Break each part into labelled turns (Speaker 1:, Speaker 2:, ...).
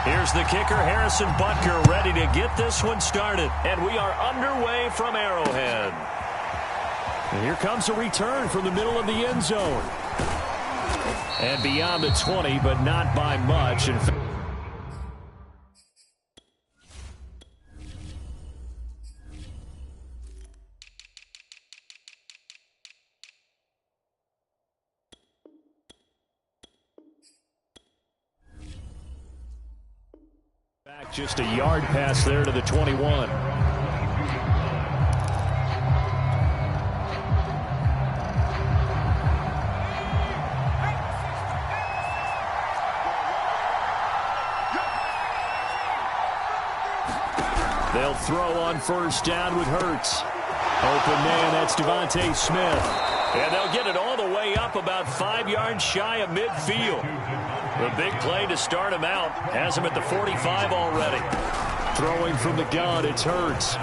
Speaker 1: Here's the kicker, Harrison Butker, ready to get this one started. And we are underway from Arrowhead. And here comes a return from the middle of the end zone. And beyond the 20, but not by much. Back just a yard pass there to the 21. They'll throw on first down with Hurts. Open man, that's Devontae Smith. And they'll get it all the way up about 5 yards shy of midfield. The big play to start him out has him at the 45 already. Throwing from the gun, it's Hurts.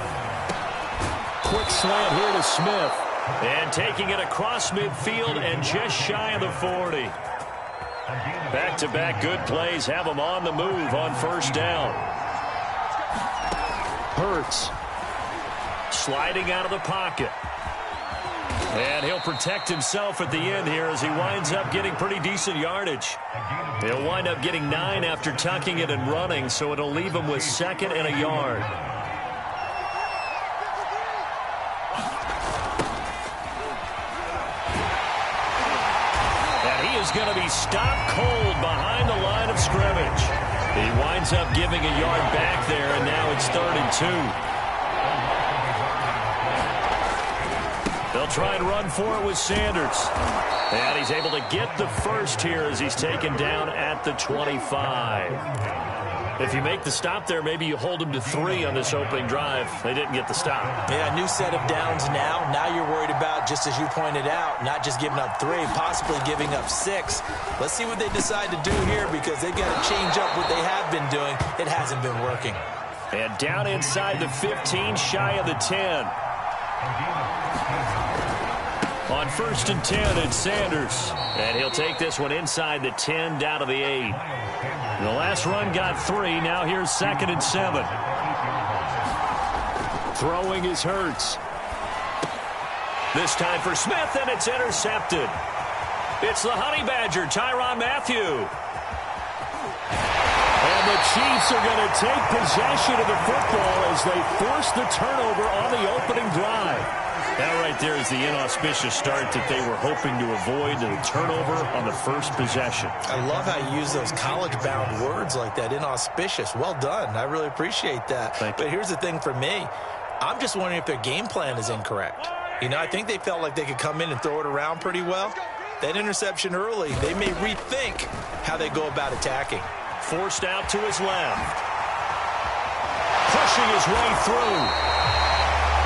Speaker 1: Quick slant here to Smith. And taking it across midfield and just shy of the 40. Back-to-back good plays have him on the move on first down. Hurts sliding out of the pocket. And he'll protect himself at the end here as he winds up getting pretty decent yardage. He'll wind up getting 9 after tucking it and running, so it'll leave him with 2nd and a yard. And he is going to be stopped cold behind the line of scrimmage. He winds up giving a yard back there, and now it's 3rd and 2. They'll try and run for it with Sanders. And he's able to get the first here as he's taken down at the 25. If you make the stop there, maybe you hold him to 3 on this opening drive. They didn't get the stop.
Speaker 2: Yeah, new set of downs now. Now you're worried about, just as you pointed out, not just giving up 3, possibly giving up 6. Let's see what they decide to do here because they've got to change up what they have been doing. It hasn't been working.
Speaker 1: And down inside the 15, shy of the 10. On 1st and 10, it's Sanders. And he'll take this one inside the 10, down to the 8. The last run got 3. Now here's 2nd and 7. Throwing is Hurts. This time for Smith, and it's intercepted. It's the Honey Badger, Tyrann Mathieu. And the Chiefs are going to take possession of the football as they force the turnover on the opening drive. That right there is the inauspicious start that they were hoping to avoid, the turnover on the first possession.
Speaker 2: I love how you use those college-bound words like that, inauspicious. Well done. I really appreciate that. But here's the thing for me. I'm just wondering if their game plan is incorrect. You know, I think they felt like they could come in and throw it around pretty well. That interception early, they may rethink how they go about attacking.
Speaker 1: Forced out to his left. Pushing his way through.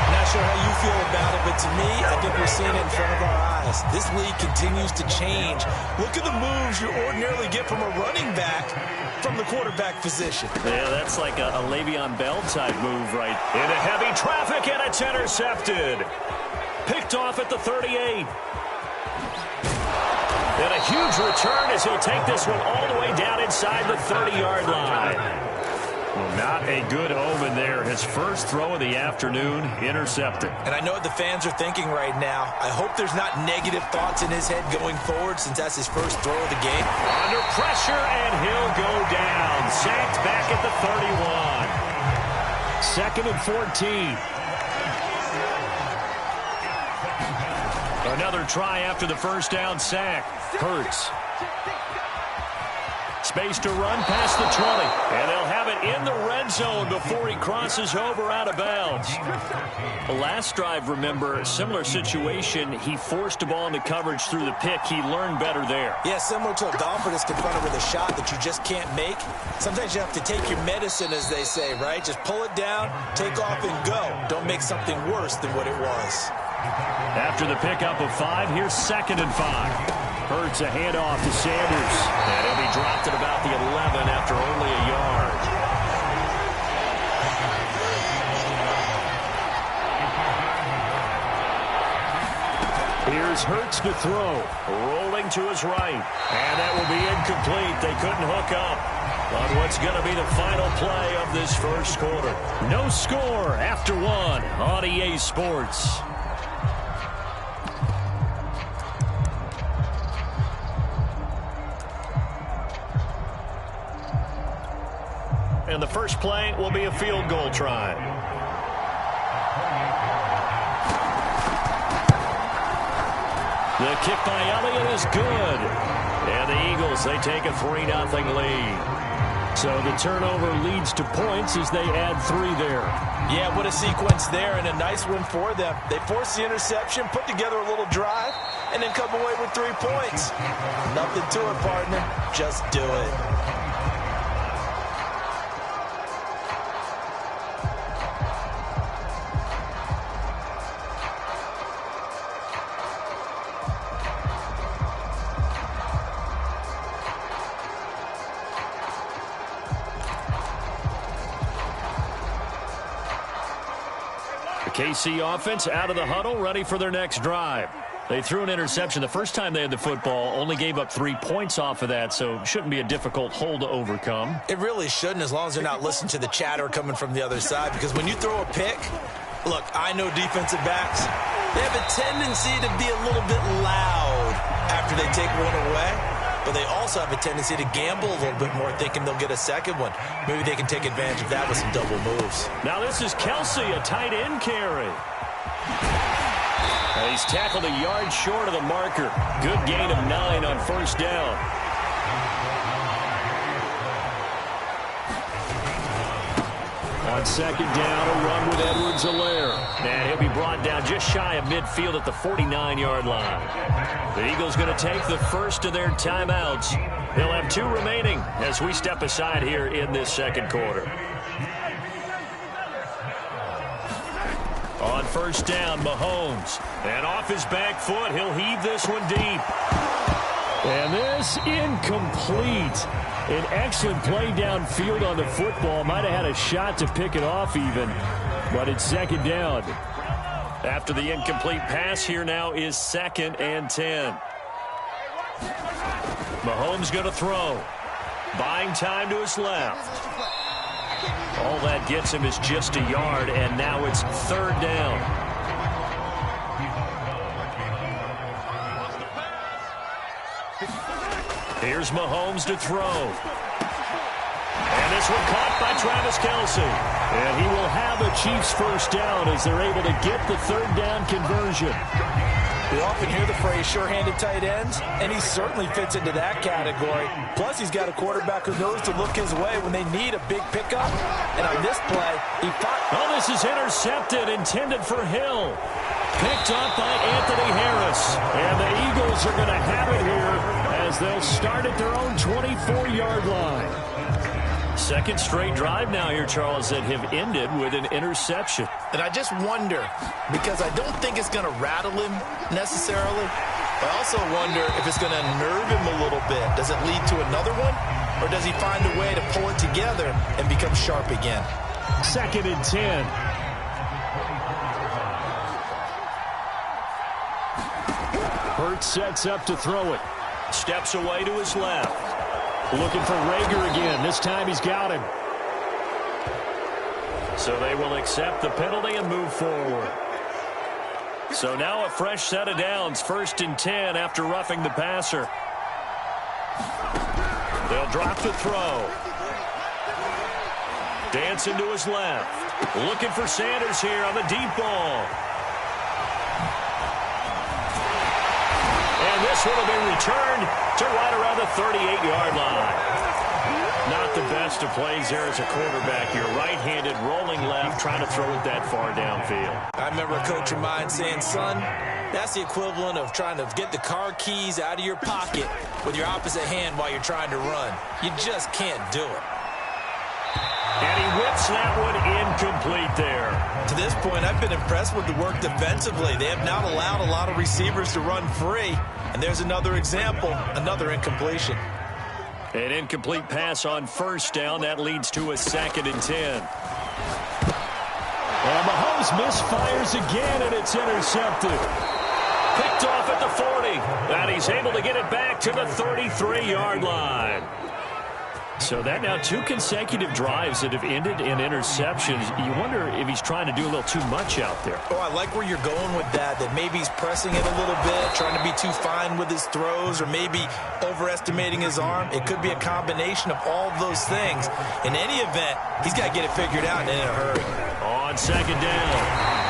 Speaker 2: Not sure how you feel about it, but to me, I think we're seeing it in front of our eyes. This league continues to change. Look at the moves you ordinarily get from a running back from the quarterback position.
Speaker 1: Yeah, that's like a Le'Veon Bell type move right. Into heavy traffic, and it's intercepted. Picked off at the 38. And a huge return as he'll take this one all the way down inside the 30-yard line. Well, not a good omen there. His first throw of the afternoon, intercepted.
Speaker 2: And I know what the fans are thinking right now. I hope there's not negative thoughts in his head going forward since that's his first throw of the game.
Speaker 1: Under pressure, and he'll go down. Sacked back at the 31. 2nd and 14. Another try after the first down sack. Hurts. Space to run past the 20. And they'll have it in the red zone before he crosses over out of bounds. The last drive, remember, similar situation. He forced a ball into coverage through the pick. He learned better there.
Speaker 2: Yeah, similar to a golfer that's confronted with a shot that you just can't make. Sometimes you have to take your medicine, as they say, right? Just pull it down, take off, and go. Don't make something worse than what it was.
Speaker 1: After the pickup of 5, here's 2nd and 5. Hurts a handoff to Sanders. And he'll be dropped at about the 11 after only a yard. Here's Hurts to throw. Rolling to his right. And that will be incomplete. They couldn't hook up. on what's going to be the final play of this first quarter. No score after one on EA Sports. And the first play will be a field goal try. The kick by Elliott is good. And the Eagles, they take a 3-0 lead. So the turnover leads to points as they add 3 there.
Speaker 2: Yeah, what a sequence there, and a nice win for them. They force the interception, put together a little drive, and then come away with 3 points. Nothing to it, partner. Just do it.
Speaker 1: KC offense out of the huddle, ready for their next drive. They threw an interception the first time they had the football, only gave up 3 points off of that, so shouldn't be a difficult hole to overcome.
Speaker 2: It really shouldn't, as long as they're not listening to the chatter coming from the other side, because when you throw a pick, look, I know defensive backs, they have a tendency to be a little bit loud after they take one away. But they also have a tendency to gamble a little bit more, thinking they'll get a second one. Maybe they can take advantage of that with some double moves.
Speaker 1: Now this is Kelsey, a tight end carry. And he's tackled a yard short of the marker. Good gain of 9 on first down. On second down, a run with Edwards-Helaire. And he'll be brought down just shy of midfield at the 49-yard line. The Eagles going to take the first of their timeouts. They'll have 2 remaining as we step aside here in this second quarter. On first down, Mahomes. And off his back foot, he'll heave this one deep. And this incomplete. An excellent play downfield on the football. Might have had a shot to pick it off even, but it's second down. After the incomplete pass, here now is 2nd and 10. Mahomes going to throw. Buying time to his left. All that gets him is just a yard, and now it's 3rd down. Here's Mahomes to throw. And this one caught by Travis Kelce. And he will have a Chiefs first down as they're able to get the 3rd down conversion.
Speaker 2: We often hear the phrase sure-handed tight ends, and he certainly fits into that category. Plus, he's got a quarterback who knows to look his way when they need a big pickup. And on this play, he fought.
Speaker 1: Oh, this is intercepted, intended for Hill. Picked up by Anthony Harris. And the Eagles are going to have it here as they'll start at their own 24-yard line. Second straight drive now here, Charles, that have ended with an interception.
Speaker 2: And I just wonder, because I don't think it's going to rattle him necessarily. I also wonder if it's going to nerve him a little bit. Does it lead to another one? Or does he find a way to pull it together and become sharp again?
Speaker 1: 2nd and 10. Hurts sets up to throw it. Steps away to his left. Looking for Rager again. This time he's got him. So they will accept the penalty and move forward. So now a fresh set of downs. 1st and 10 after roughing the passer. They'll drop the throw. Dancing to his left. Looking for Sanders here on the deep ball. And this one will be returned to right around the 38-yard line. Not the best of plays there as a quarterback. You're right-handed, rolling left, trying to throw it that far downfield.
Speaker 2: I remember a coach of mine saying, son, that's the equivalent of trying to get the car keys out of your pocket with your opposite hand while you're trying to run. You just can't do it.
Speaker 1: And he whips that one incomplete there.
Speaker 2: To this point, I've been impressed with the work defensively. They have not allowed a lot of receivers to run free. And there's another example, another incompletion.
Speaker 1: An incomplete pass on first down. That leads to a 2nd and 10. And Mahomes misfires again, and it's intercepted. Picked off at the 40. And he's able to get it back to the 33-yard line. So that now 2 consecutive drives that have ended in interceptions. You wonder if he's trying to do a little too much out there.
Speaker 2: Oh, I like where you're going with that maybe he's pressing it a little bit, trying to be too fine with his throws, or maybe overestimating his arm. It could be a combination of all of those things. In any event, he's got to get it figured out and in a hurry.
Speaker 1: On second down,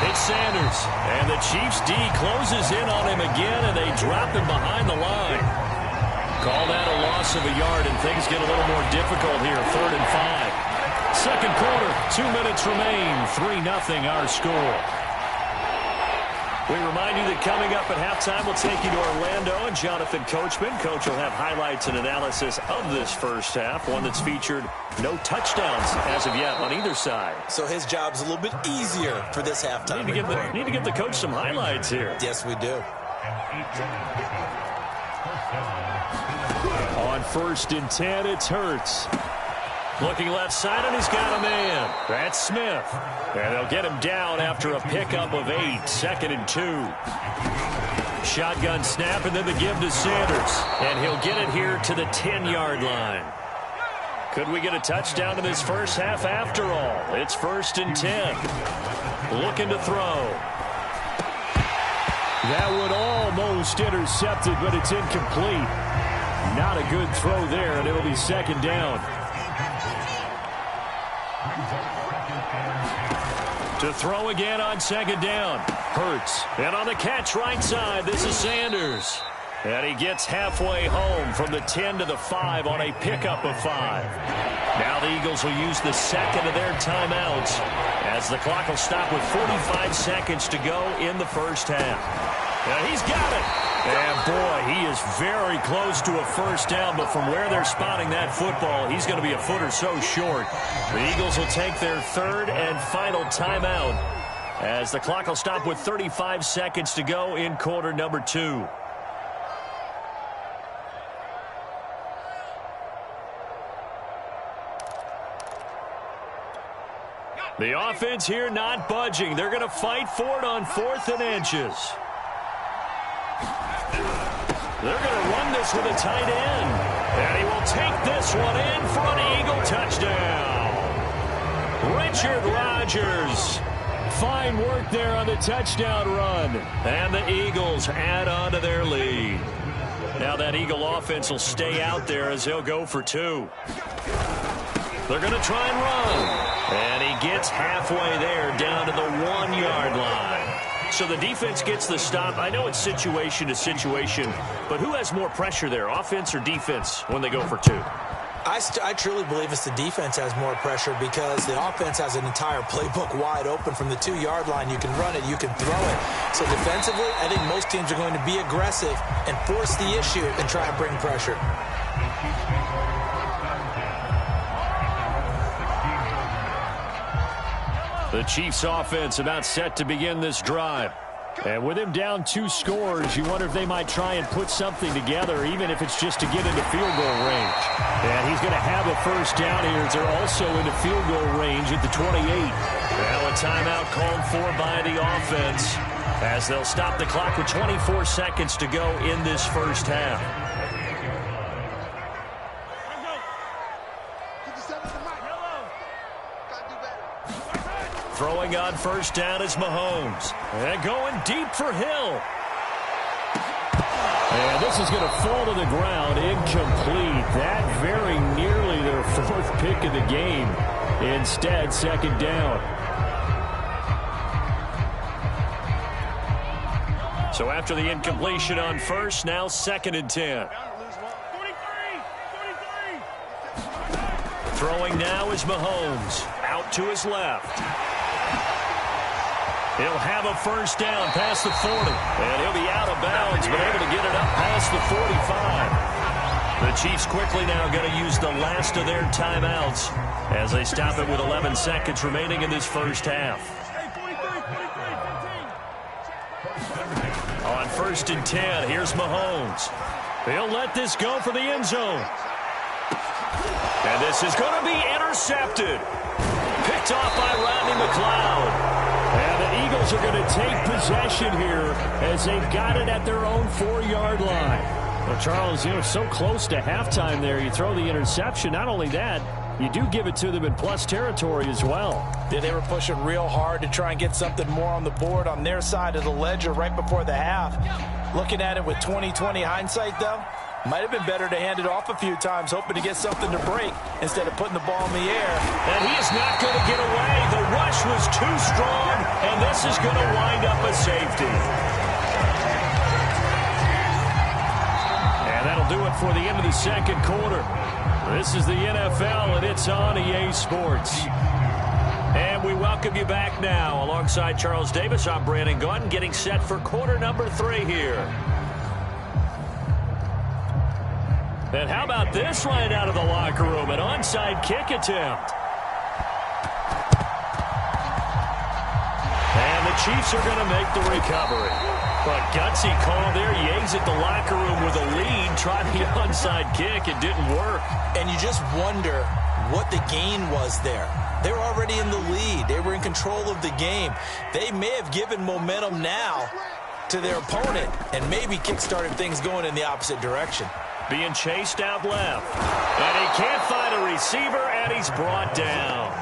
Speaker 1: it's Sanders. And the Chiefs D closes in on him again, and they drop him behind the line. Call that a loss of a yard, and things get a little more difficult here. 3rd and 5. Second quarter, 2 minutes remain. 3-0 our score. We remind you that coming up at halftime, we'll take you to Orlando and Jonathan Coachman. Coach will have highlights and analysis of this first half, one that's featured no touchdowns as of yet on either side.
Speaker 2: So his job's a little bit easier for this halftime.
Speaker 1: Need to give the coach some highlights here.
Speaker 2: Yes, we do.
Speaker 1: On 1st and 10, it's Hurts. Looking left side, and he's got a man. That's Smith. And they'll get him down after a pickup of 8. 2nd and 2. Shotgun snap, and then the give to Sanders. And he'll get it here to the 10-yard line. Could we get a touchdown in this first half after all? It's 1st and 10. Looking to throw. That would almost intercept it, but it's incomplete. Not a good throw there, and it'll be 2nd down. To throw again on 2nd down. Hurts. And on the catch right side, this is Sanders. And he gets halfway home from the 10 to the 5 on a pickup of 5. Now the Eagles will use the second of their timeouts as the clock will stop with 45 seconds to go in the first half. Now he's got it. And, boy, he is very close to a first down, but from where they're spotting that football, he's going to be a foot or so short. The Eagles will take their 3rd and final timeout as the clock will stop with 35 seconds to go in quarter number 2. The offense here not budging. They're going to fight for it on 4th and inches. They're going to run this with a tight end. And he will take this one in for an Eagle touchdown. Richard Rodgers. Fine work there on the touchdown run. And the Eagles add on to their lead. Now that Eagle offense will stay out there as he'll go for 2. They're going to try and run. And he gets halfway there down to the 1-yard line. So the defense gets the stop. I know it's situation to situation, but who has more pressure there, offense or defense, when they go for 2?
Speaker 2: I truly believe it's the defense has more pressure because the offense has an entire playbook wide open from the 2-yard line. You can run it, you can throw it. So defensively, I think most teams are going to be aggressive and force the issue and try and bring pressure.
Speaker 1: The Chiefs offense about set to begin this drive. And with him down 2 scores, you wonder if they might try and put something together, even if it's just to get into field goal range. And he's going to have a first down here as they're also into field goal range at the 28. Now a timeout called for by the offense as they'll stop the clock with 24 seconds to go in this first half. Throwing on first down is Mahomes. And going deep for Hill. And this is going to fall to the ground, incomplete. That very nearly their 4th pick of the game. Instead, 2nd down. So after the incompletion on first, now 2nd and 10. Throwing now is Mahomes. Out to his left. He'll have a first down past the 40. And he'll be out of bounds, but able to get it up past the 45. The Chiefs quickly now going to use the last of their timeouts as they stop it with 11 seconds remaining in this first half. On 1st and 10, here's Mahomes. He'll let this go for the end zone. And this is going to be intercepted. Picked off by Rodney McLeod. And the Eagles are going to take possession here as they've got it at their own 4-yard line. Well, Charles, so close to halftime there. You throw the interception. Not only that, you do give it to them in plus territory as well.
Speaker 2: Yeah, they were pushing real hard to try and get something more on the board on their side of the ledger right before the half. Looking at it with 20/20 hindsight, though, might have been better to hand it off a few times, hoping to get something to break instead of putting the ball in the air.
Speaker 1: And he is not going to get away. The rush was too strong, and this is going to wind up a safety. And that'll do it for the end of the second quarter. This is the NFL, and it's on EA Sports. And we welcome you back now. Alongside Charles Davis, I'm Brandon Gaudin, getting set for quarter number 3 here. And how about this line out of the locker room? An onside kick attempt. And the Chiefs are going to make the recovery. But gutsy call there. Yates at the locker room with a lead. Tried the onside kick. It didn't work.
Speaker 2: And you just wonder what the gain was there. They were already in the lead. They were in control of the game. They may have given momentum now to their opponent and maybe kick-started things going in the opposite direction.
Speaker 1: Being chased out left. And he can't find a receiver, and he's brought down.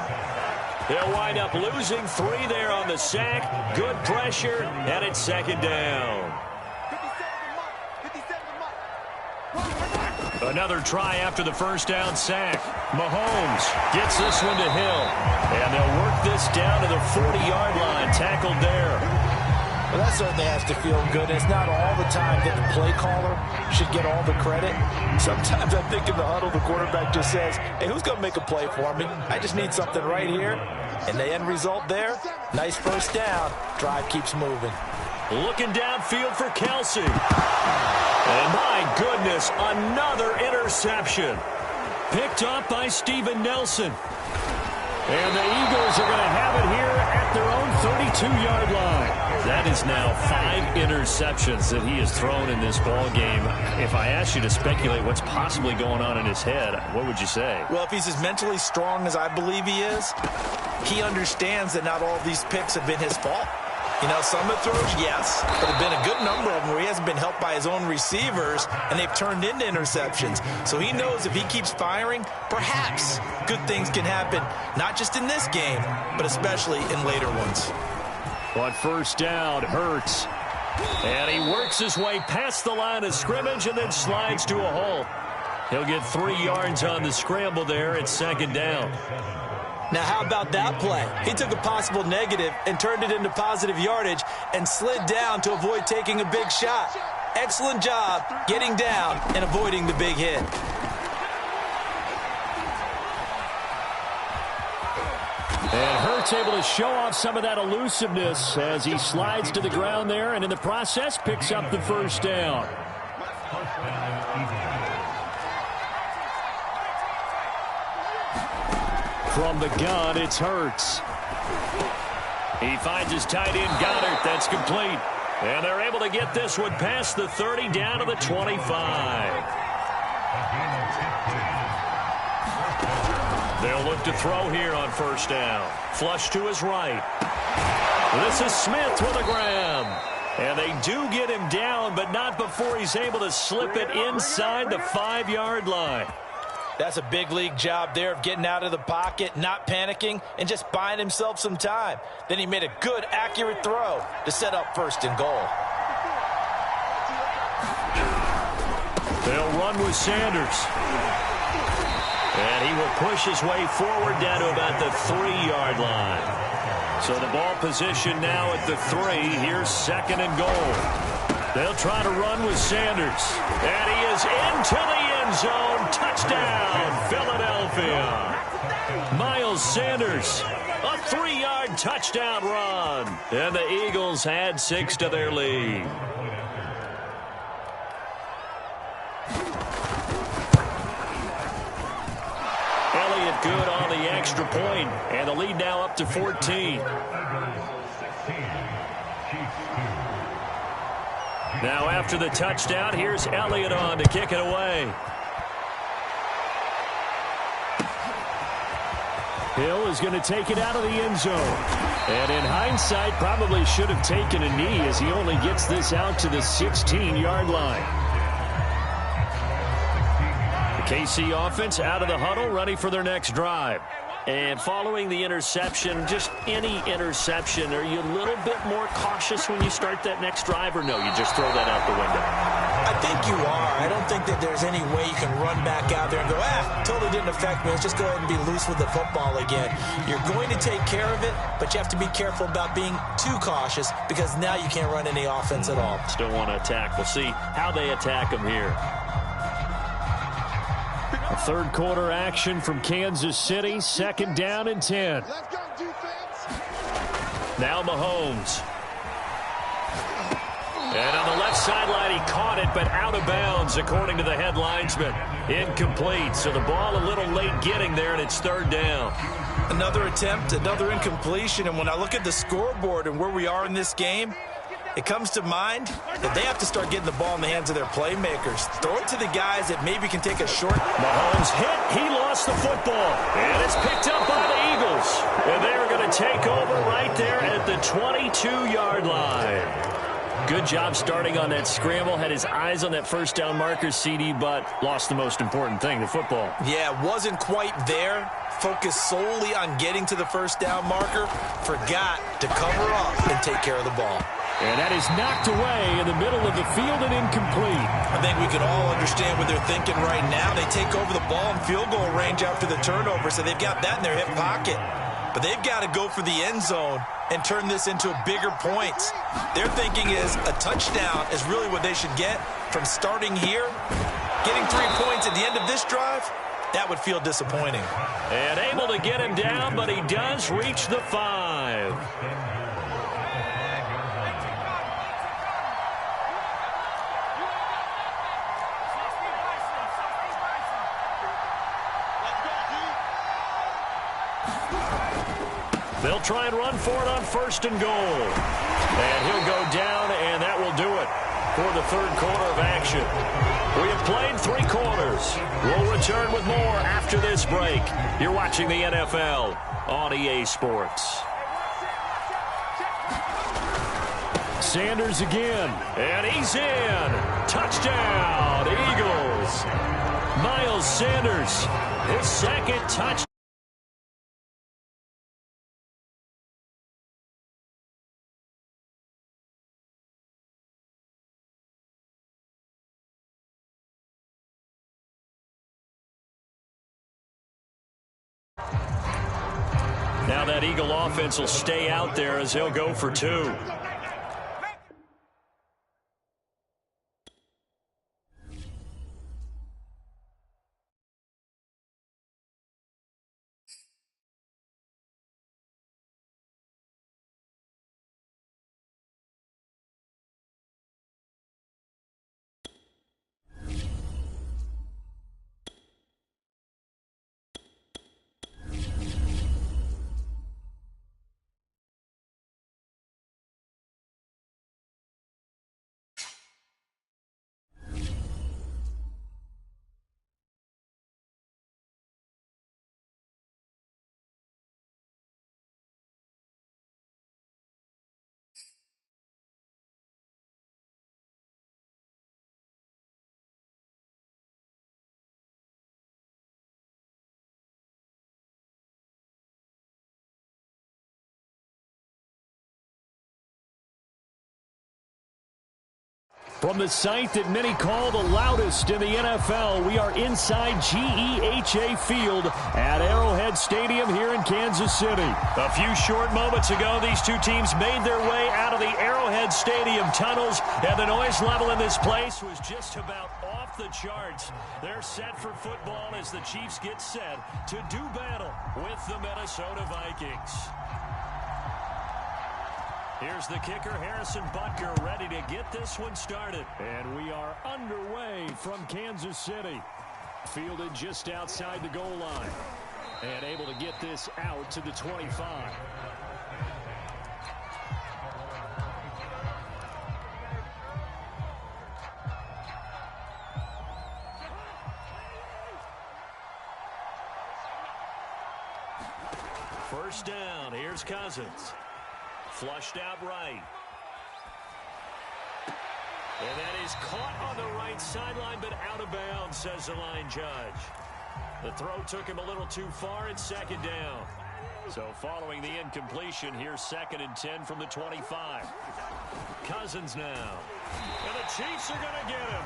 Speaker 1: They'll wind up losing 3 there on the sack. Good pressure, and it's second down. Another try after the first down sack. Mahomes gets this one to Hill. And they'll work this down to the 40-yard line. Tackled there.
Speaker 2: Well, that certainly has to feel good. It's not all the time that the play caller should get all the credit. Sometimes I think in the huddle, the quarterback just says, hey, who's going to make a play for me? I just need something right here. And the end result there, nice first down. Drive keeps moving.
Speaker 1: Looking downfield for Kelsey. And my goodness, another interception. Picked up by Steven Nelson. And the Eagles are going to have it here at their own 32-yard line. That is now 5 interceptions that he has thrown in this ball game. If I asked you to speculate what's possibly going on in his head, what would you say?
Speaker 2: Well, if he's as mentally strong as I believe he is, he understands that not all of these picks have been his fault. You know, some of the throws, yes, but have been a good number of them where he hasn't been helped by his own receivers, and they've turned into interceptions. So he knows if he keeps firing, perhaps good things can happen, not just in this game, but especially in later ones.
Speaker 1: On first down, Hurts. And he works his way past the line of scrimmage and then slides to a halt. He'll get 3 yards on the scramble there at second down.
Speaker 2: Now, how about that play? He took a possible negative and turned it into positive yardage and slid down to avoid taking a big shot. Excellent job getting down and avoiding the big hit.
Speaker 1: And Hurts able to show off some of that elusiveness as he slides to the ground there and in the process picks up the first down. From the gun, it's Hurts. He finds his tight end, Goddard. That's complete. And they're able to get this one past the 30 down to the 25. They'll look to throw here on first down. Flush to his right. This is Smith with a grab. And they do get him down, but not before he's able to slip it inside the 5-yard line.
Speaker 2: That's a big league job there of getting out of the pocket, not panicking, and just buying himself some time. Then he made a good, accurate throw to set up first and goal.
Speaker 1: They'll run with Sanders. And he will push his way forward down to about the 3-yard line. So the ball position now at the 3. Here's second and goal. They'll try to run with Sanders. And he is into the end zone. Touchdown, Philadelphia. Miles Sanders, a 3-yard touchdown run. And the Eagles add 6 to their lead. Elliott good on the extra point. And the lead now up to 14. Now after the touchdown, here's Elliott on to kick it away. Hill is going to take it out of the end zone. And in hindsight, probably should have taken a knee as he only gets this out to the 16-yard line. KC offense out of the huddle, ready for their next drive. And following the interception, just any interception, are you a little bit more cautious when you start that next drive, or no, you just throw that out the window?
Speaker 2: I think you are. I don't think that there's any way you can run back out there and go, totally didn't affect me. Let's just go ahead and be loose with the football again. You're going to take care of it, but you have to be careful about being too cautious because now you can't run any offense at all.
Speaker 1: Still want to attack. We'll see how they attack them here. A third quarter action from Kansas City. 2nd down and 10. Now Mahomes. And on the left sideline, he caught it, but out of bounds, according to the head linesman. Incomplete, so the ball a little late getting there, and it's 3rd down.
Speaker 2: Another attempt, another incompletion, and when I look at the scoreboard and where we are in this game, it comes to mind that they have to start getting the ball in the hands of their playmakers. Throw it to the guys that maybe can take a short.
Speaker 1: Mahomes hit. He lost the football. And it's picked up by the Eagles. And they're going to take over right there at the 22-yard line. Good job starting on that scramble. Had his eyes on that first down marker, CD, but lost the most important thing, the football.
Speaker 2: Yeah, wasn't quite there. Focused solely on getting to the first down marker. Forgot to cover up and take care of the ball.
Speaker 1: And that is knocked away in the middle of the field and incomplete.
Speaker 2: I think we can all understand what they're thinking right now. They take over the ball in field goal range after the turnover, so they've got that in their hip pocket. But they've got to go for the end zone and turn this into bigger points. Their thinking is a touchdown is really what they should get from starting here. Getting 3 points at the end of this drive, that would feel disappointing.
Speaker 1: And able to get him down, but he does reach the 5. They'll try and run for it on 1st and goal. And he'll go down, and that will do it for the 3rd quarter of action. We have played 3 quarters. We'll return with more after this break. You're watching the NFL on EA Sports. Sanders again, and he's in. Touchdown, Eagles. Miles Sanders, his 2nd touchdown. Now that Eagle offense will stay out there as he'll go for 2. From the site that many call the loudest in the NFL, we are inside GEHA Field at Arrowhead Stadium here in Kansas City. A few short moments ago, these two teams made their way out of the Arrowhead Stadium tunnels, and the noise level in this place was just about off the charts. They're set for football as the Chiefs get set to do battle with the Minnesota Vikings. Here's the kicker, Harrison Butker, ready to get this one started. And we are underway from Kansas City. Fielded just outside the goal line. And able to get this out to the 25. First down, here's Cousins. Flushed out right. And that is caught on the right sideline, but out of bounds, says the line judge. The throw took him a little too far at second down. So following the incompletion, here's 2nd and 10 from the 25. Cousins now. And the Chiefs are going to get him.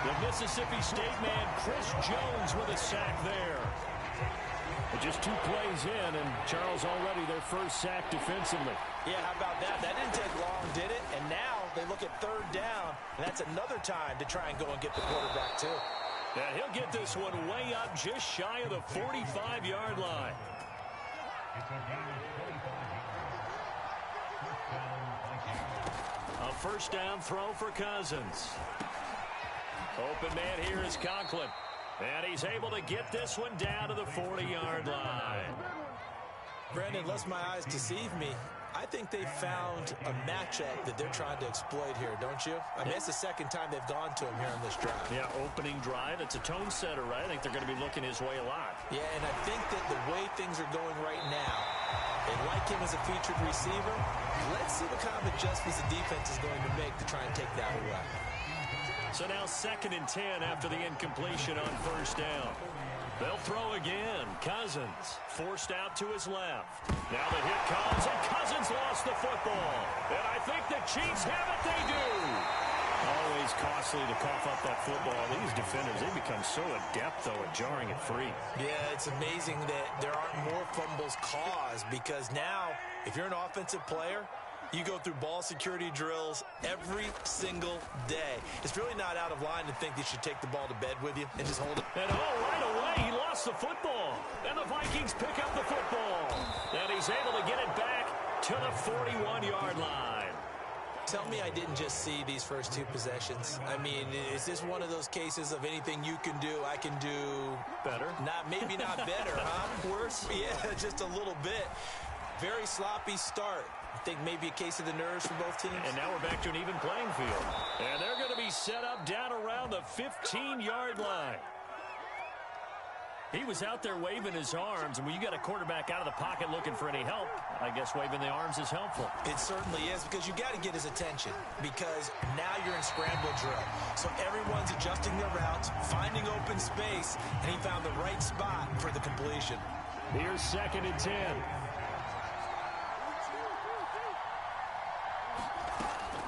Speaker 1: The Mississippi State man, Chris Jones, with a sack there. But just 2 plays in, and Charles already their first sack defensively.
Speaker 2: Yeah, how about that? That didn't take long, did it? And now they look at 3rd down, and that's another time to try and go and get the quarterback, too.
Speaker 1: And he'll get this one way up just shy of the 45-yard line. A first down throw for Cousins. Open man here is Conklin. And he's able to get this one down to the 40-yard line.
Speaker 2: Brandon, lest my eyes deceive me, I think they found a matchup that they're trying to exploit here, don't you? I mean, it's the 2nd time they've gone to him here on this drive.
Speaker 1: Yeah, opening drive. It's a tone setter, right? I think they're going to be looking his way a lot.
Speaker 2: Yeah, and I think that the way things are going right now, they like him as a featured receiver. Let's see what kind of adjustments the defense is going to make to try and take that away.
Speaker 1: So now 2nd and 10 after the incompletion on first down. They'll throw again. Cousins forced out to his left. Now the hit comes, and Cousins lost the football. And I think the Chiefs have it. They do. Always costly to cough up that football. These defenders, they become so adept, though, at jarring it free.
Speaker 2: Yeah, it's amazing that there aren't more fumbles caused because now, if you're an offensive player, you go through ball security drills every single day. It's really not out of line to think you should take the ball to bed with you and just hold it.
Speaker 1: And right away, he lost the football. And the Vikings pick up the football. And he's able to get it back to the 41-yard line.
Speaker 2: Tell me I didn't just see these first 2 possessions. I mean, is this one of those cases of anything you can do, I can do
Speaker 1: better?
Speaker 2: Maybe not better, huh?
Speaker 1: Worse?
Speaker 2: Yeah, just a little bit. Very sloppy start. I think maybe a case of the nerves for both teams.
Speaker 1: And now we're back to an even playing field. And they're going to be set up down around the 15-yard line. He was out there waving his arms, and when you got a quarterback out of the pocket looking for any help, I guess waving the arms is helpful.
Speaker 2: It certainly is, because you got to get his attention, because now you're in scramble drill. So everyone's adjusting their routes, finding open space, and he found the right spot for the completion.
Speaker 1: Here's 2nd and 10.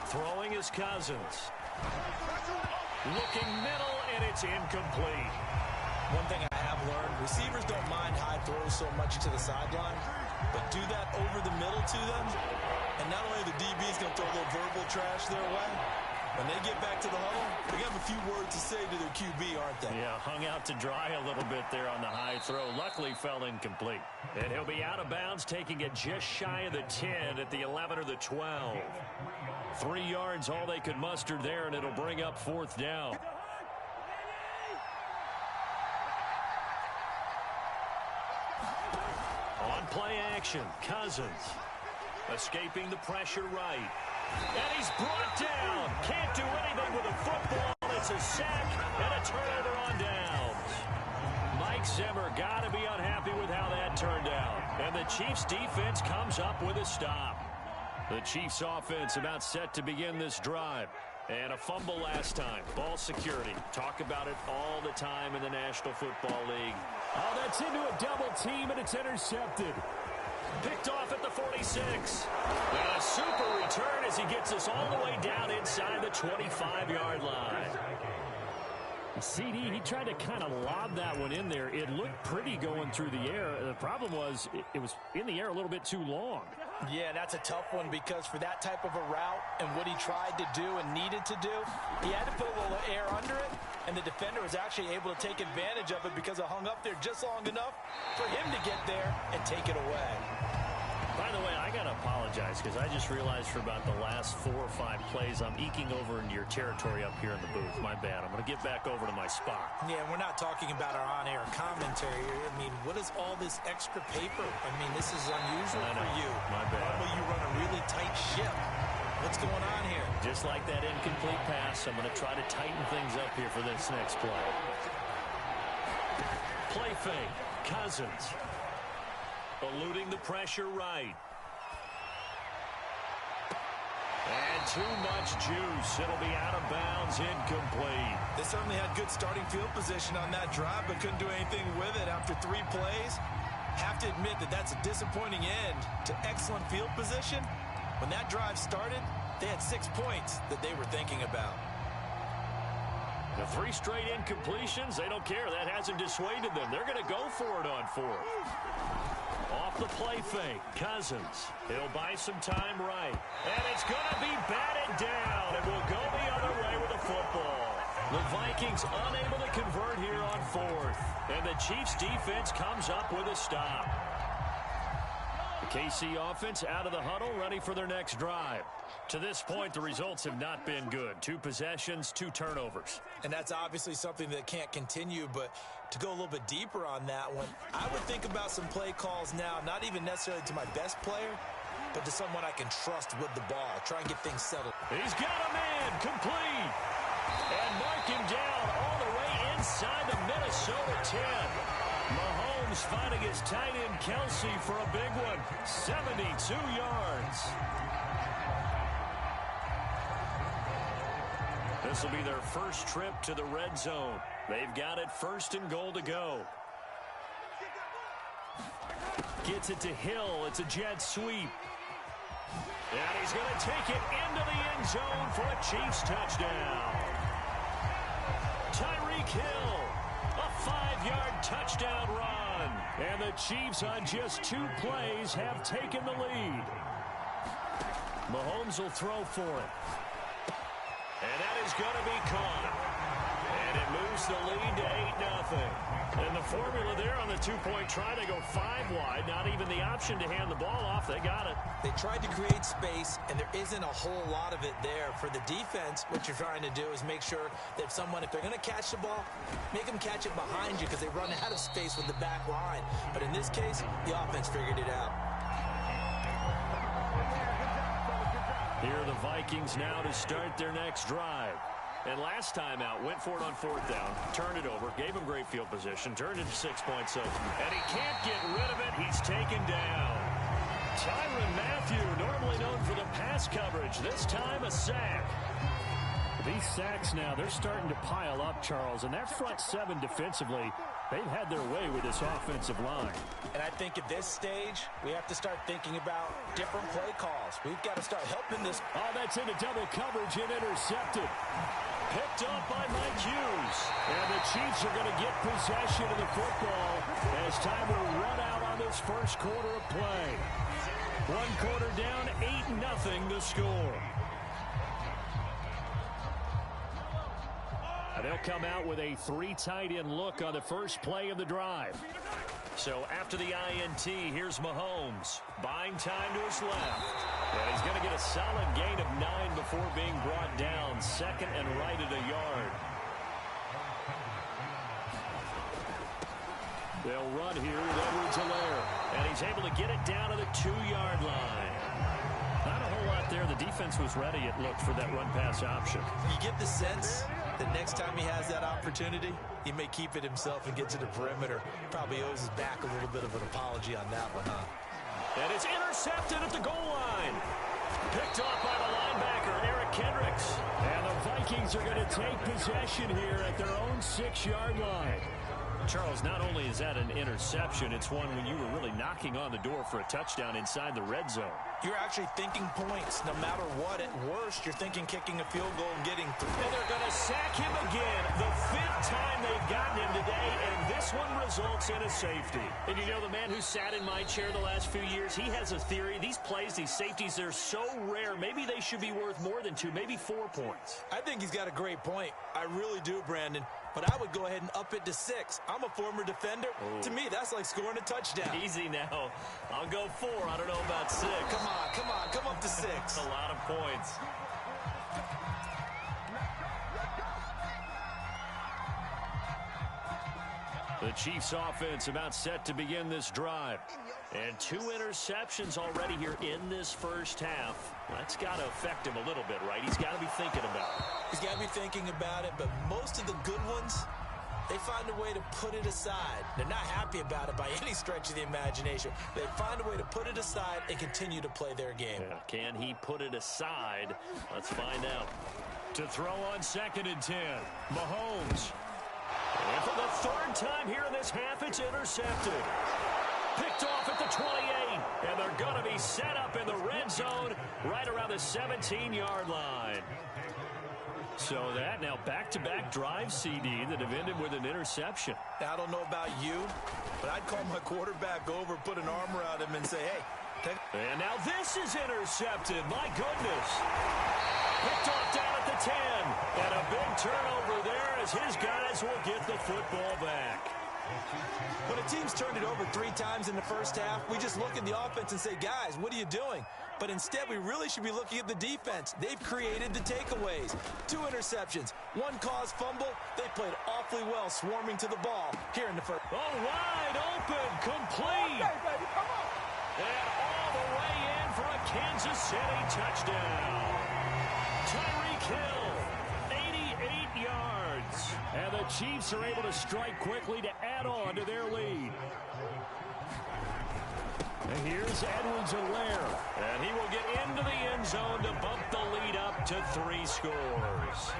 Speaker 1: Throwing is Cousins. Looking middle, and it's incomplete.
Speaker 2: One thing I have learned, receivers don't mind high throws so much to the sideline, but do that over the middle to them, and not only the DB's going to throw a little verbal trash their way, when they get back to the huddle, they have a few words to say to their QB, aren't they?
Speaker 1: Yeah, hung out to dry a little bit there on the high throw. Luckily, fell incomplete. And he'll be out of bounds, taking it just shy of the 10 at the 11 or the 12. 3 yards, all they could muster there, and it'll bring up 4th down. On play action, Cousins escaping the pressure right. And he's brought down. Can't do anything with a football. It's a sack and a turnover on downs. Mike Zimmer got to be unhappy with how that turned out. And the Chiefs defense comes up with a stop. The Chiefs offense about set to begin this drive. And a fumble last time. Ball security. Talk about it all the time in the National Football League. Oh, that's into a double team, and it's intercepted. Picked off at the 46. And a super return as he gets us all the way down inside the 25-yard line. CD, he tried to kind of lob that one in there. It looked pretty going through the air. The problem was it was in the air a little bit too long.
Speaker 2: Yeah, that's a tough one because for that type of a route and what he tried to do and needed to do, he had to put a little air under it, and the defender was actually able to take advantage of it because it hung up there just long enough for him to get there and take it away.
Speaker 1: By the way, I got to apologize because I just realized for about the last 4 or 5 plays I'm eking over into your territory up here in the booth. My bad. I'm going to get back over to my spot.
Speaker 2: Yeah, we're not talking about our on-air commentary. I mean, what is all this extra paper? I mean, this is unusual for you.
Speaker 1: My bad.
Speaker 2: Normally you run a really tight ship. What's going on here?
Speaker 1: Just like that incomplete pass, I'm going to try to tighten things up here for this next play. Play fake. Cousins. Eluding the pressure right. And too much juice. It'll be out of bounds, incomplete.
Speaker 2: They certainly had good starting field position on that drive, but couldn't do anything with it after 3 plays. Have to admit that that's a disappointing end to excellent field position. When that drive started, they had 6 points that they were thinking about.
Speaker 1: The 3 straight incompletions, they don't care. That hasn't dissuaded them. They're going to go for it on 4th. Off the play fake, Cousins. He'll buy some time right. And it's going to be batted down. It will go the other way with the football. The Vikings unable to convert here on 4th. And the Chiefs defense comes up with a stop. The KC offense out of the huddle, ready for their next drive. To this point, the results have not been good. 2 possessions, 2 turnovers.
Speaker 2: And that's obviously something that can't continue, but to go a little bit deeper on that one, I would think about some play calls now, not even necessarily to my best player, but to someone I can trust with the ball. Try and get things settled.
Speaker 1: He's got a man, complete. And mark him down all the way inside the Minnesota 10. Mahomes finding his tight end Kelsey for a big one. 72 yards. This will be their first trip to the red zone. They've got it 1st and goal to go. Gets it to Hill. It's a jet sweep. And he's going to take it into the end zone for a Chiefs touchdown. Tyreek Hill, a 5-yard touchdown run. And the Chiefs on just 2 plays have taken the lead. Mahomes will throw for it. And that is going to be caught. And it moves the lead to 8-0. And the formula there on the 2-point try, they go 5 wide. Not even the option to hand the ball off. They got it.
Speaker 2: They tried to create space, and there isn't a whole lot of it there. For the defense, what you're trying to do is make sure that if they're going to catch the ball, make them catch it behind you because they run out of space with the back line. But in this case, the offense figured it out.
Speaker 1: Here are the Vikings now to start their next drive. And last time out, went for it on 4th down, turned it over, gave him great field position, turned it to 6 points up. And he can't get rid of it. He's taken down. Tyrann Mathieu, normally known for the pass coverage, this time a sack. These sacks now, they're starting to pile up, Charles. And that front 7 defensively, they've had their way with this offensive line.
Speaker 2: And I think at this stage, we have to start thinking about different play calls. We've got to start helping this.
Speaker 1: Oh, that's into double coverage and intercepted. Picked up by Mike Hughes. And the Chiefs are going to get possession of the football as time will run out on this first quarter of play. 1 quarter down, 8-0 the score. And they'll come out with a 3 tight end look on the first play of the drive. So after the INT, here's Mahomes. Buying time to his left. And he's going to get a solid gain of 9 before being brought down. 2nd and right at a yard. They'll run here with Edwards-Helaire. And he's able to get it down to the 2-yard line. Not a whole lot there. The defense was ready, it looked, for that run-pass option.
Speaker 2: You get the sense that next time he has that opportunity, he may keep it himself and get to the perimeter. Probably owes his back a little bit of an apology on that one, huh?
Speaker 1: And it's intercepted at the goal line. Picked off by the linebacker, Eric Kendricks. And the Vikings are going to take possession here at their own 6-yard line. Charles, not only is that an interception, it's one when you were really knocking on the door for a touchdown inside the red zone.
Speaker 2: You're actually thinking points. No matter what, at worst, you're thinking kicking a field goal and getting through.
Speaker 1: And they're going to sack him again. The 5th time they've gotten him today, and this one results in a safety. And you know, the man who sat in my chair the last few years, he has a theory. These plays, these safeties, they're so rare. Maybe they should be worth more than 2, maybe 4 points.
Speaker 2: I think he's got a great point. I really do, Brandon. But I would go ahead and up it to 6. I'm a former defender.
Speaker 1: Ooh.
Speaker 2: To me, that's like scoring a touchdown.
Speaker 1: Easy now. I'll go 4. I don't know about 6.
Speaker 2: Come up to 6.
Speaker 1: That's a lot of points. The Chiefs offense about set to begin this drive. And 2 interceptions already here in this first half. That's got to affect him a little bit, right? He's got to be thinking about it.
Speaker 2: He's got to be thinking about it, but most of the good ones they find a way to put it aside. They're not happy about it by any stretch of the imagination. They find a way to put it aside and continue to play their game.
Speaker 1: Yeah, can he put it aside? Let's find out. To throw on 2nd and 10, Mahomes. And for the 3rd time here in this half, it's intercepted. Picked off at the 28, and they're going to be set up in the red zone right around the 17-yard line. So that now back-to-back drive CD that have ended with an interception.
Speaker 2: Now, I don't know about you, but I'd call my quarterback over, put an arm around him, and say, hey.
Speaker 1: And now this is intercepted. My goodness. Picked off down at the 10. And a big turnover there as his guys will get the football back.
Speaker 2: When a team's turned it over 3 times in the first half, we just look at the offense and say, guys, what are you doing? But instead, we really should be looking at the defense. They've created the takeaways. 2 interceptions, 1 caused fumble. They played awfully well swarming to the ball here in the first.
Speaker 1: Oh, wide open, complete.
Speaker 3: Okay, baby, come on.
Speaker 1: And all the way in for a Kansas City touchdown. Tyreek Hill, 88 yards. And the Chiefs are able to strike quickly to add on to their lead. And here's Edwards-Helaire. And he will get into the end zone to bump the lead up to 3 scores.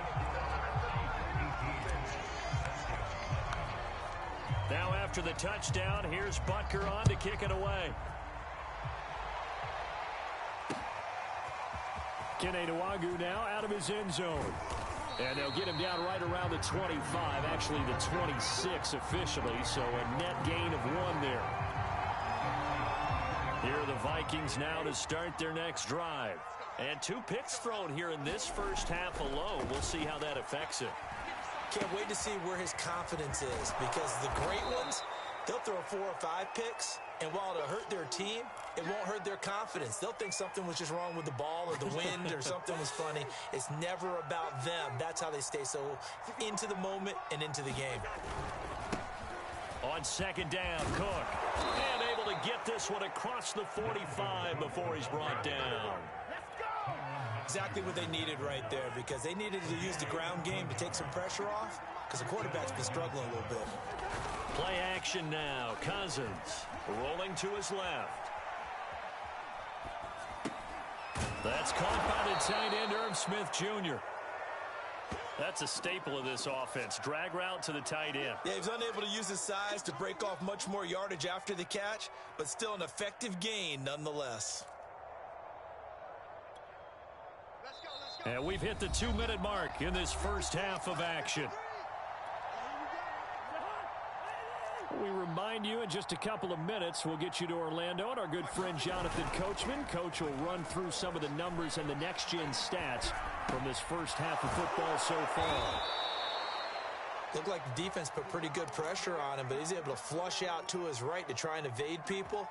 Speaker 1: Now after the touchdown, here's Butker on to kick it away. Kene Nwangwu now out of his end zone. And they'll get him down right around the 25, actually the 26 officially, so a net gain of 1 there. Here are the Vikings now to start their next drive. And 2 picks thrown here in this first half alone. We'll see how that affects it.
Speaker 2: Can't wait to see where his confidence is, because the great ones, they'll throw 4 or 5 picks, and while it'll hurt their team, it won't hurt their confidence. They'll think something was just wrong with the ball or the wind or something was funny. It's never about them. That's how they stay so into the moment and into the game.
Speaker 1: On 2nd down, Cook. And able to get this one across the 45 before he's brought down.
Speaker 2: Exactly what they needed right there, because they needed to use the ground game to take some pressure off, because the quarterback's been struggling a little bit.
Speaker 1: Play action now. Cousins rolling to his left. That's caught by the tight end, Irv Smith Jr. That's a staple of this offense. Drag route to the tight end.
Speaker 2: Yeah, he's unable to use his size to break off much more yardage after the catch, but still an effective gain nonetheless.
Speaker 1: And we've hit the 2-minute mark in this first half of action. We remind you in just a couple of minutes, we'll get you to Orlando and our good friend Jonathan Coachman. Coach will run through some of the numbers and the next-gen stats from this first half of football so far.
Speaker 2: Looked like the defense put pretty good pressure on him, but he's able to flush out to his right to try and evade people.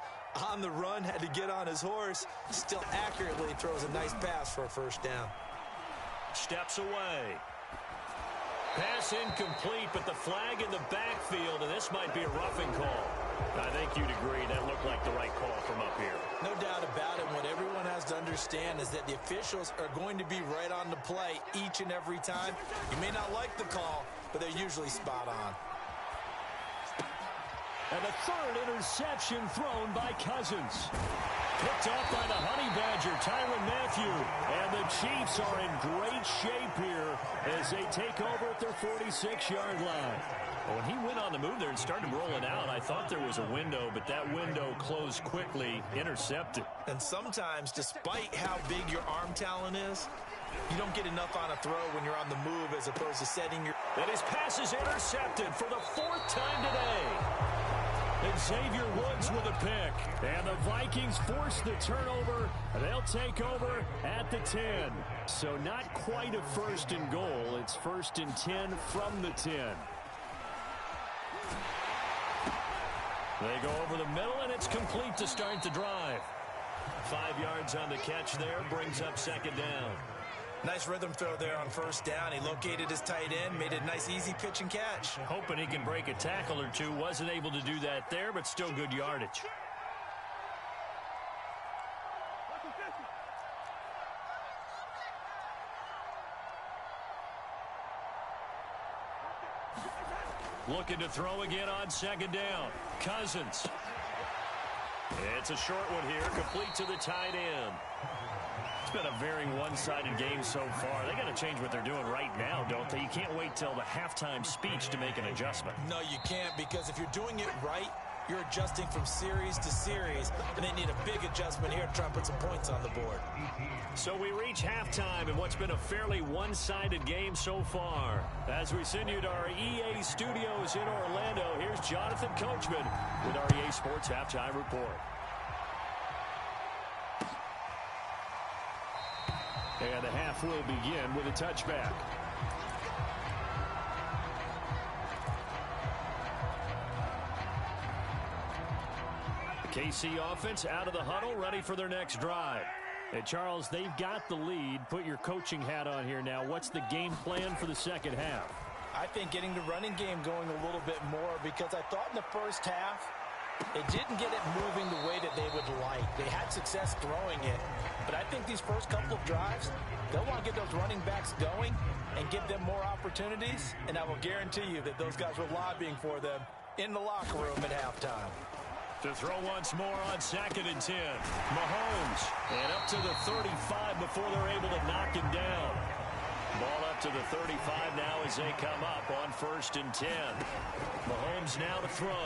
Speaker 2: On the run, had to get on his horse. Still accurately throws a nice pass for a first down.
Speaker 1: Steps away. Pass incomplete, but the flag in the backfield, and this might be a roughing call. I think you'd agree that looked like the right call from up here.
Speaker 2: No doubt about it. What everyone has to understand is that the officials are going to be right on the play each and every time. You may not like the call, but they're usually spot on.
Speaker 1: And the 3rd interception thrown by Cousins. Picked off by the Honey Badger, Tyrann Mathieu. And the Chiefs are in great shape here as they take over at their 46-yard line. When he went on the move there and started rolling out, I thought there was a window, but that window closed quickly, intercepted.
Speaker 2: And sometimes, despite how big your arm talent is, you don't get enough on a throw when you're on the move as opposed to setting your...
Speaker 1: And his pass is intercepted for the 4th time today. And Xavier Woods with a pick. And the Vikings force the turnover. They'll take over at the 10. So not quite a 1st and goal. It's 1st and 10 from the 10. They go over the middle, and it's complete to start the drive. 5 yards on the catch there, brings up 2nd down.
Speaker 2: Nice rhythm throw there on 1st down. He located his tight end, made a nice easy pitch and catch.
Speaker 1: Hoping he can break a tackle or two. Wasn't able to do that there, but still good yardage. Looking to throw again on second down. Cousins. It's a short one here, complete to the tight end. It's been a very one-sided game so far. They got to change what they're doing right now, don't they? You can't wait till the halftime speech to make an adjustment.
Speaker 2: No, you can't, because if you're doing it right, you're adjusting from series to series, and they need a big adjustment here to try and put some points on the board.
Speaker 1: So we reach halftime in what's been a fairly one-sided game so far. As we send you to our EA studios in Orlando, here's Jonathan Coachman with our EA Sports Halftime Report. And the half will begin with a touchback. KC offense out of the huddle, ready for their next drive. Hey, Charles, they've got the lead. Put your coaching hat on here now. What's the game plan for the second half?
Speaker 2: I think getting the running game going a little bit more, because I thought in the first half they didn't get it moving the way that they would like. They had success throwing it, but I think these first couple of drives, they'll want to get those running backs going and give them more opportunities, and I will guarantee you that those guys were lobbying for them in the locker room at halftime.
Speaker 1: To throw once more on 2nd and 10. Mahomes, and up to the 35 before they're able to knock him down. Ball up to the 35 now as they come up on 1st and 10. Mahomes now to throw.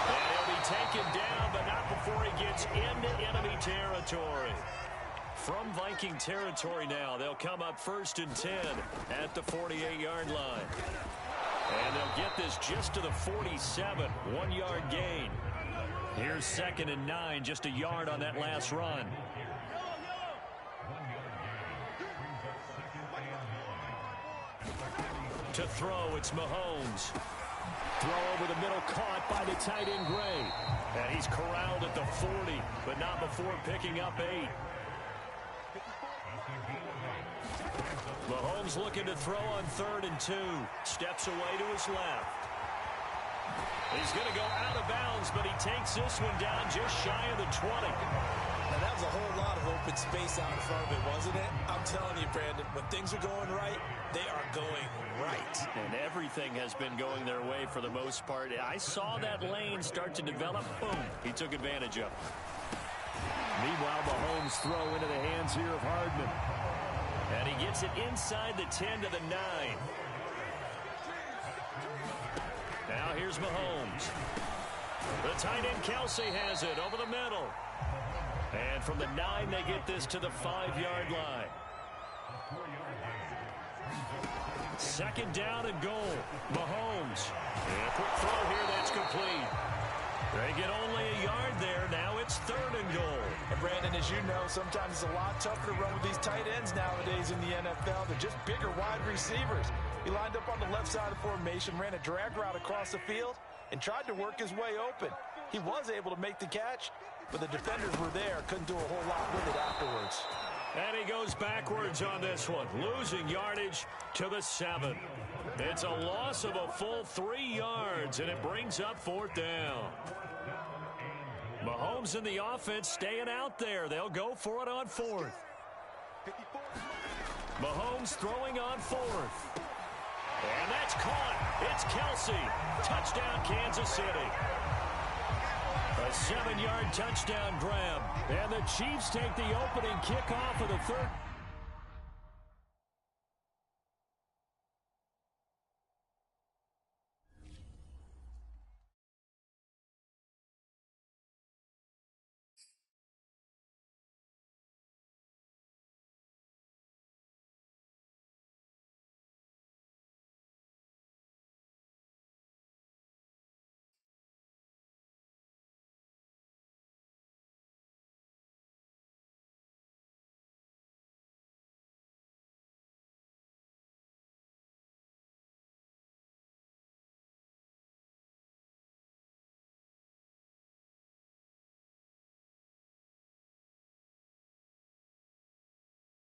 Speaker 1: And he'll be taken down, but not before he gets into enemy territory. From Viking territory now, they'll come up 1st and 10 at the 48-yard line. And they'll get this just to the 47, 1-yard gain. Here's 2nd and 9, just a yard on that last run. To throw, it's Mahomes. Throw over the middle, caught by the tight end Gray. And he's corralled at the 40, but not before picking up 8. Mahomes looking to throw on 3rd and 2. Steps away to his left. He's going to go out of bounds, but he takes this one down just shy of the 20.
Speaker 2: Now, that was a whole lot of open space out in front of it, wasn't it? I'm telling you, Brandon, when things are going right, they are going right.
Speaker 1: And everything has been going their way for the most part. I saw that lane start to develop. Boom. He took advantage of it. Meanwhile, Mahomes throw into the hands here of Hardman. And he gets it inside the 10 to the 9. Now here's Mahomes. The tight end Kelsey has it over the middle. And from the 9, they get this to the 5-yard line. 2nd down and goal. Mahomes. And a quick throw here that's complete. They get only a yard there. Now it's 3rd and goal.
Speaker 2: And Brandon, as you know, sometimes it's a lot tougher to run with these tight ends nowadays in the NFL. They're just bigger wide receivers. He lined up on the left side of formation, ran a drag route across the field, and tried to work his way open. He was able to make the catch, but the defenders were there. Couldn't do a whole lot with it afterwards.
Speaker 1: And he goes backwards on this one, losing yardage to the 7. It's a loss of a full 3 yards, and it brings up 4th down. Mahomes and the offense staying out there. They'll go for it on 4th. Mahomes throwing on 4th. And that's caught. It's Kelsey. Touchdown, Kansas City. A 7-yard touchdown grab. And the Chiefs take the opening kickoff of the 3rd.